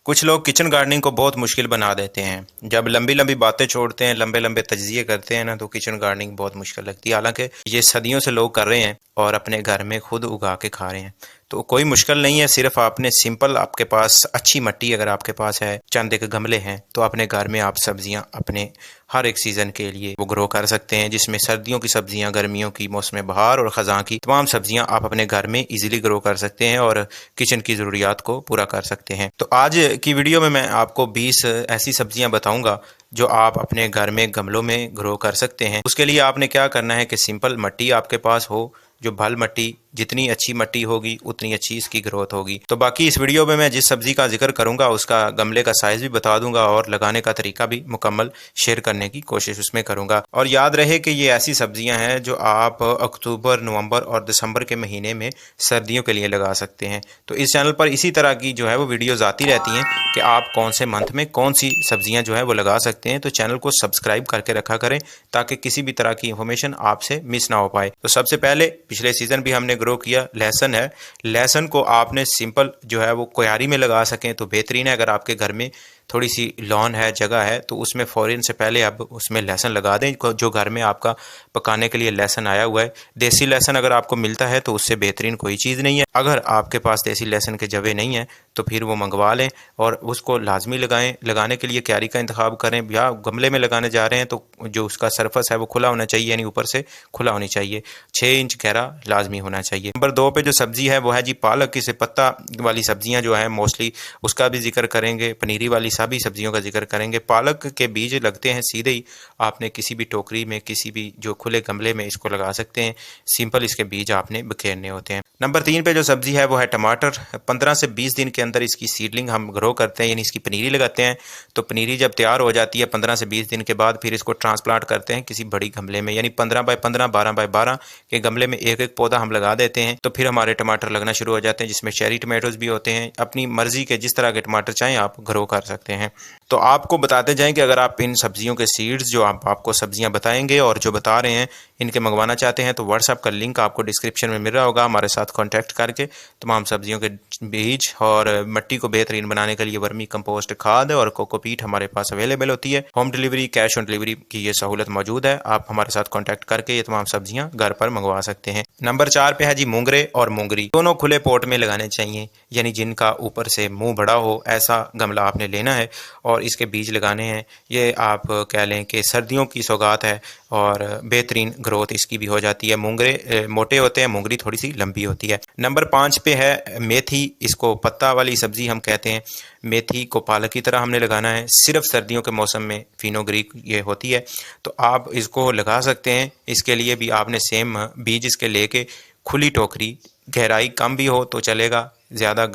कुछ लोग kitchen gardening को बहुत मुश्किल बना देते हैं। जब लंबी लंबी बातें छोड़ते हैं, लंबे लंबे तज्जिए करते हैं ना, तो किचन गार्डनिंग बहुत मुश्किल लगती है। हालांकि ये सदियों से लोग कर रहे हैं और अपने घर में खुद उगा के खा रहे हैं, तो कोई मुश्किल नहीं है। सिर्फ आपने सिंपल, आपके पास अच्छी मिट्टी अगर आपके पास है, चंद एक गमले हैं, तो अपने घर में आप सब्जियां अपने हर एक सीज़न के लिए वो ग्रो कर सकते हैं, जिसमें सर्दियों की सब्जियां, गर्मियों की, मौसम बहार और ख़ज़ां की तमाम सब्जियां आप अपने घर में इजीली ग्रो कर सकते हैं और किचन की ज़रूरियात को पूरा कर सकते हैं। तो आज की वीडियो में मैं आपको 20 ऐसी सब्जियां बताऊंगा जो आप अपने घर में गमलों में ग्रो कर सकते हैं। उसके लिए आपने क्या करना है कि सिंपल मिट्टी आपके पास हो, जो भल मिट्टी, जितनी अच्छी मिट्टी होगी उतनी अच्छी इसकी ग्रोथ होगी। तो बाकी इस वीडियो में मैं जिस सब्जी का जिक्र करूंगा उसका गमले का साइज भी बता दूंगा और लगाने का तरीका भी मुकम्मल शेयर करने की कोशिश उसमें करूंगा। और याद रहे कि ये ऐसी सब्जियां हैं जो आप अक्टूबर, नवंबर और दिसंबर के महीने में सर्दियों के लिए लगा सकते हैं। तो इस चैनल पर इसी तरह की जो है वो वीडियोज आती रहती हैं कि आप कौन से मंथ में कौन सी सब्जियां जो है वो लगा सकते हैं। तो चैनल को सब्सक्राइब करके रखा करें ताकि किसी भी तरह की इंफॉर्मेशन आपसे मिस ना हो पाए। तो सबसे पहले पिछले सीजन भी हमने ग्रो किया लहसुन है। लहसुन को आपने सिंपल जो है वो क्यारी में लगा सकें तो बेहतरीन है। अगर आपके घर में थोड़ी सी लॉन है, जगह है, तो उसमें फ़ौरन से पहले अब उसमें लहसुन लगा दें, जो घर में आपका पकाने के लिए लहसुन आया हुआ है। देसी लहसुन अगर आपको मिलता है तो उससे बेहतरीन कोई चीज़ नहीं है। अगर आपके पास देसी लहसुन के जवे नहीं हैं तो फिर वो मंगवा लें और उसको लाजमी लगाएं। लगाने के लिए क्यारी का इंतखाब करें, या गमले में लगाने जा रहे हैं तो जो उसका सरफस है वो खुला होना चाहिए, यानी ऊपर से खुला होनी चाहिए। 6 इंच गहरा लाजमी होना चाहिए। नंबर 2 पे जो सब्जी है वो है जी पालक। की से पत्ता वाली सब्जियां जो है मोस्टली उसका भी जिक्र करेंगे, पनीरी वाली सभी सब्जियों का जिक्र करेंगे। पालक के बीज लगते हैं सीधे ही, आपने किसी भी टोकरी में, किसी भी जो खुले गमले में इसको लगा सकते हैं। सिंपल इसके बीज आपने बिखेरने होते हैं। नंबर 3 पे जो सब्जी है वो है टमाटर। 15 से 20 दिन के अंदर इसकी सीडलिंग हम ग्रो करते हैं, यानी इसकी पनीरी लगाते हैं। तो पनीरी जब तैयार हो जाती है 15 से 20 दिन के बाद, फिर इसको ट्रांसप्लांट करते हैं किसी बड़ी गमले में, यानी 15 बाय 15, 12 बाय 12 के गमले में एक एक पौधा हम लगा देते हैं। तो फिर हमारे टमाटर लगना शुरू हो जाते हैं, जिसमें चेरी टमाटोज भी होते हैं। अपनी मर्जी के जिस तरह के टमाटर चाहें आप ग्रो कर सकते हैं। तो आपको बताते जाएं कि अगर आप इन सब्जियों के सीड्स जो आपको सब्जियां बताएंगे और जो बता रहे हैं इनके मंगवाना चाहते हैं तो व्हाट्सएप का लिंक आपको डिस्क्रिप्शन में मिल रहा होगा। हमारे साथ कांटेक्ट करके तमाम सब्जियों के बीज और मिट्टी को बेहतरीन बनाने के लिए वर्मी कंपोस्ट खाद और कोकोपीट हमारे पास अवेलेबल होती है। Home delivery, cash on delivery की ये सहूलत मौजूद है। आप हमारे साथ कॉन्टैक्ट करके ये तमाम सब्जियां घर पर मंगवा सकते हैं। नंबर 4 पे है जी मूंगरे और मूंगरी। दोनों खुले पोट में लगाने चाहिए, यानी जिनका ऊपर से मुंह बड़ा हो ऐसा गमला आपने लेना है और इसके बीज लगाने हैं। ये आप कह लें कि सर्दियों की सौगात है और बेहतरीन ग्रोथ इसकी भी हो जाती है। मूंगरे मोटे होते हैं, मूंगरी थोड़ी सी लंबी होती है। नंबर 5 पे है मेथी। इसको पत्ता वाली सब्जी हम कहते हैं। मेथी को पालक की तरह हमने लगाना है। सिर्फ सर्दियों के मौसम में फिनोग्रीक ये होती है, तो आप इसको लगा सकते हैं। इसके लिए भी आपने सेम बीज इसके लेके खुली टोकरी, गहराई कम भी हो तो चलेगा, ज़्यादा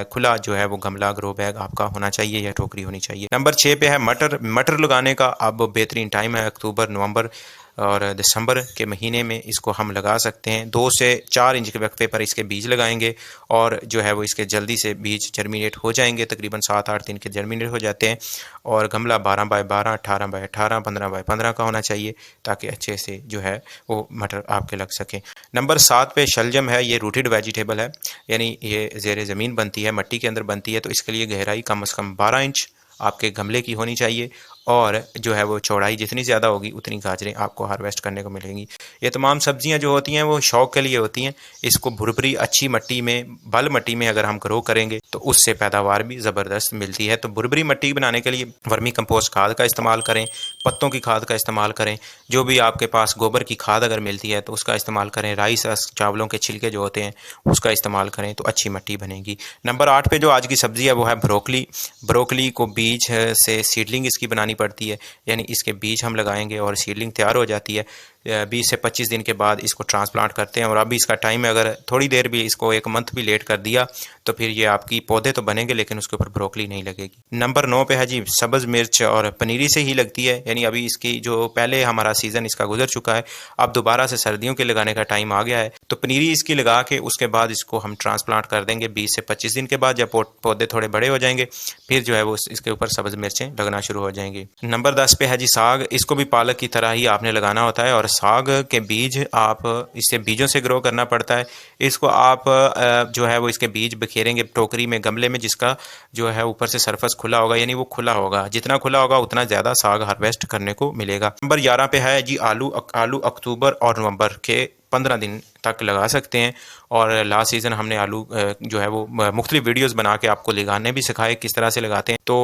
खुला जो है वो गमला, ग्रो बैग आपका होना चाहिए या टोकरी होनी चाहिए। नंबर 6 पे है मटर। मटर लगाने का अब बेहतरीन टाइम है, अक्टूबर, नवंबर और दिसंबर के महीने में इसको हम लगा सकते हैं। 2 से 4 इंच के वक्फे पर इसके बीज लगाएंगे और जो है वो इसके जल्दी से बीज जर्मिनेट हो जाएंगे। तकरीबन 7-8 दिन के जर्मिनेट हो जाते हैं और गमला 12 बाय 12, 18 बाय 18, 15 बाय 15 का होना चाहिए ताकि अच्छे से जो है वो मटर आपके लग सकें। नंबर 7 पे शलजम है। ये रूटेड वेजिटेबल है, यानी ये ज़ेरे ज़मीन बनती है, मिट्टी के अंदर बनती है। तो इसके लिए गहराई कम से कम 12 इंच आपके गमले की होनी चाहिए और जो है वो चौड़ाई जितनी ज़्यादा होगी उतनी गाजरें आपको हार्वेस्ट करने को मिलेंगी। ये तमाम सब्जियां जो होती हैं वो शौक के लिए होती हैं। इसको भुरभुरी अच्छी मिट्टी में, बल मिट्टी में अगर हम ग्रो करेंगे तो उससे पैदावार भी ज़बरदस्त मिलती है। तो भुरभुरी मिट्टी बनाने के लिए वर्मी कंपोस्ट खाद का इस्तेमाल करें, पत्तों की खाद का इस्तेमाल करें, जो भी आपके पास गोबर की खाद अगर मिलती है तो उसका इस्तेमाल करें। राइस, चावलों के छिलके जो होते हैं उसका इस्तेमाल करें तो अच्छी मिट्टी बनेगी। नंबर 8 पे जो आज की सब्ज़ी है वो है ब्रोकली। ब्रोकली को बीज से सीडलिंग इसकी बनानी पड़ती है, यानी इसके बीज हम लगाएंगे और सीडलिंग तैयार हो जाती है। 20 से 25 दिन के बाद इसको ट्रांसप्लांट करते हैं और अभी इसका टाइम है। अगर थोड़ी देर भी इसको 1 मंथ भी लेट कर दिया तो फिर ये आपकी पौधे तो बनेंगे लेकिन उसके ऊपर ब्रोकली नहीं लगेगी। नंबर 9 पे है जी सब्ज़ मिर्च और पनीरी से ही लगती है, यानी अभी इसकी जो पहले हमारा सीज़न इसका गुजर चुका है, अब दोबारा से सर्दियों के लगाने का टाइम आ गया है। तो पनीरी इसकी लगा के उसके बाद इसको हम ट्रांसप्लांट कर देंगे 20 से 25 दिन के बाद। जब पौधे थोड़े बड़े हो जाएंगे फिर जो है वो इसके ऊपर सब्ज़ मिर्चें लगना शुरू हो जाएंगी। नंबर 10 पे है जी साग। इसको भी पालक की तरह ही आपने लगाना होता है और साग के बीज आप इससे बीजों से ग्रो करना पड़ता है। इसको आप जो है वो इसके बीज बिखेरेंगे टोकरी में, गमले में, जिसका जो है ऊपर से सरफेस खुला होगा, यानी वो खुला होगा। जितना खुला होगा उतना ज़्यादा साग हार्वेस्ट करने को मिलेगा। नंबर 11 पे है जी आलू। आलू अक्टूबर और नवंबर के 15 दिन तक लगा सकते हैं। और लास्ट सीज़न हमने आलू जो है वो मुख्तलिफ वीडियोस बना के आपको लगाने भी सिखाए किस तरह से लगाते हैं। तो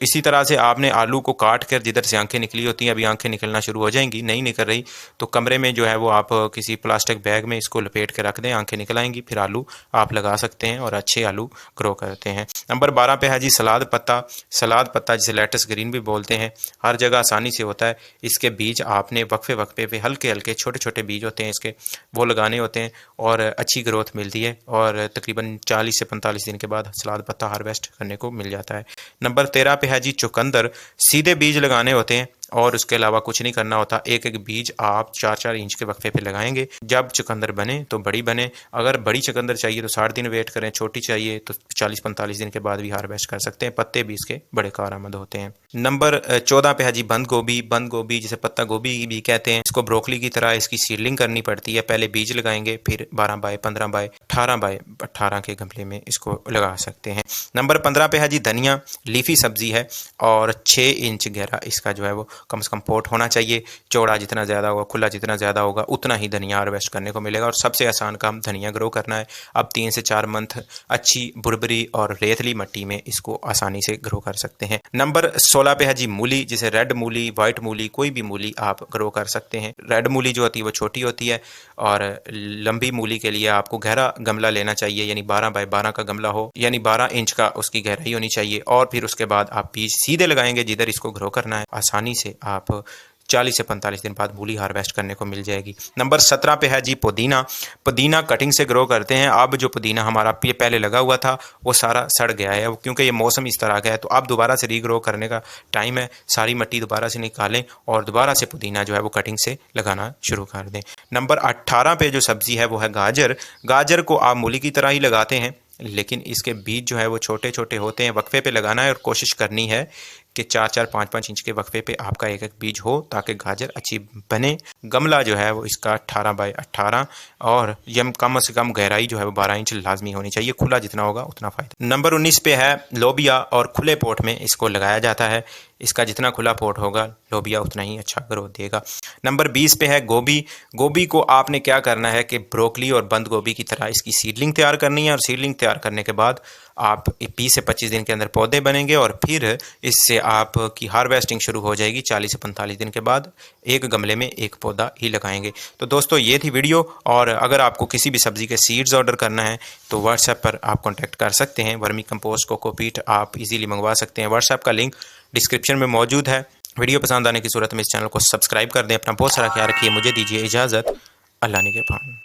इसी तरह से आपने आलू को काट कर, जिधर से आंखें निकली होती हैं, अभी आंखें निकलना शुरू हो जाएंगी, नहीं निकल रही, तो कमरे में जो है वो आप किसी प्लास्टिक बैग में इसको लपेट के रख दें, आंखें निकल आएंगी, फिर आलू आप लगा सकते हैं और अच्छे आलू ग्रो करते हैं। नंबर 12 पे है जी सलाद पत्ता। सलाद पत्ता जिसे लेटस ग्रीन भी बोलते हैं, हर जगह आसानी से होता है। इसके बीज आपने वक्फे वक्फे पे हल्के हल्के छोटे छोटे बीज होते हैं इसके, वो लगाने होते हैं और अच्छी ग्रोथ मिलती है। और तकरीबन 40 से 45 दिन के बाद सलाद पत्ता हार्वेस्ट करने को मिल जाता है। नंबर 13 पे है जी चुकंदर। सीधे बीज लगाने होते हैं और उसके अलावा कुछ नहीं करना होता। एक एक बीज आप 4-4 इंच के वक्फे पे लगाएंगे। जब चुकंदर बने तो बड़ी बने। अगर बड़ी चुकंदर चाहिए तो 60 दिन वेट करें, छोटी चाहिए तो 40-45 दिन के बाद भी हार्वेस्ट कर सकते हैं। पत्ते भी इसके बड़े कारआमद होते हैं। नंबर 14 पे है जी बंद गोभी। बंद गोभी जिसे पत्ता गोभी भी कहते हैं, इसको ब्रोकली की तरह इसकी सीडलिंग करनी पड़ती है। पहले बीज लगाएंगे, फिर 12 बाय 15 बाय 18 बाय 18 के गमले में इसको लगा सकते हैं। नंबर 15 पे है जी धनिया। लीफी सब्जी है और 6 इंच गहरा इसका जो है वो कम से कम पोट होना चाहिए। चौड़ा जितना ज़्यादा होगा, खुला जितना ज़्यादा होगा, उतना ही धनिया हार्वेस्ट करने को मिलेगा। और सबसे आसान काम धनिया ग्रो करना है। अब 3 से 4 मंथ अच्छी बुरबरी और रेतली मिट्टी में इसको आसानी से ग्रो कर सकते हैं। नंबर 16 पे है जी मूली, जिसे रेड मूली, वाइट मूली, कोई भी मूली आप ग्रो कर सकते हैं। रेड मूली जो होती है वो छोटी होती है और लंबी मूली के लिए आपको गहरा गमला लेना चाहिए, यानी 12 बाय 12 का गमला हो, यानी 12 इंच का उसकी गहराई होनी चाहिए। और फिर उसके बाद आप बीज सीधे लगाएंगे जिधर इसको ग्रो करना है। आसानी से आप 40 से 45 दिन बाद मूली हार्वेस्ट करने को मिल जाएगी। नंबर 17 पे है जी पुदीना। पुदीना कटिंग से ग्रो करते हैं। अब जो पुदीना हमारा पहले लगा हुआ था वो सारा सड़ गया है, क्योंकि ये मौसम इस तरह का है। तो अब दोबारा से रीग्रो करने का टाइम है। सारी मिट्टी दोबारा से निकालें और दोबारा से पुदीना जो है वो कटिंग से लगाना शुरू कर दें। नंबर 18 पे जो सब्जी है वो है गाजर। गाजर को आप मूली की तरह ही लगाते हैं, लेकिन इसके बीज जो है वो छोटे छोटे होते हैं। वक्फे पे लगाना है और कोशिश करनी है कि 4-4, 5-5 इंच के वक्फे पे आपका एक एक बीज हो, ताकि गाजर अच्छी बने। गमला जो है वो इसका 18 बाय 18 और यम कम से कम गहराई जो है वो 12 इंच लाजमी होनी चाहिए। खुला जितना होगा उतना फ़ायदा। नंबर 19 पे है लोबिया और खुले पोट में इसको लगाया जाता है। इसका जितना खुला पोट होगा लोबिया उतना ही अच्छा ग्रोथ देगा। नंबर 20 पे है गोभी। गोभी को आपने क्या करना है कि ब्रोकली और बंद गोभी की तरह इसकी सीडलिंग तैयार करनी है। और सीडलिंग तैयार करने के बाद आप 20 से 25 दिन के अंदर पौधे बनेंगे और फिर इससे आपकी हार्वेस्टिंग शुरू हो जाएगी। 40 से 45 दिन के बाद एक गमले में एक पौधा ही लगाएंगे। तो दोस्तों ये थी वीडियो। और अगर आपको किसी भी सब्ज़ी के सीड्स ऑर्डर करना है तो व्हाट्सएप पर आप कॉन्टैक्ट कर सकते हैं। वर्मी कंपोस्ट, कोकोपीट आप इजीली मंगवा सकते हैं। व्हाट्सएप का लिंक डिस्क्रिप्शन में मौजूद है। वीडियो पसंद आने की सूरत में इस चैनल को सब्सक्राइब कर दें। अपना बहुत सारा ख्याल रखिए। मुझे दीजिए इजाज़त। अल्लाह निगहबान।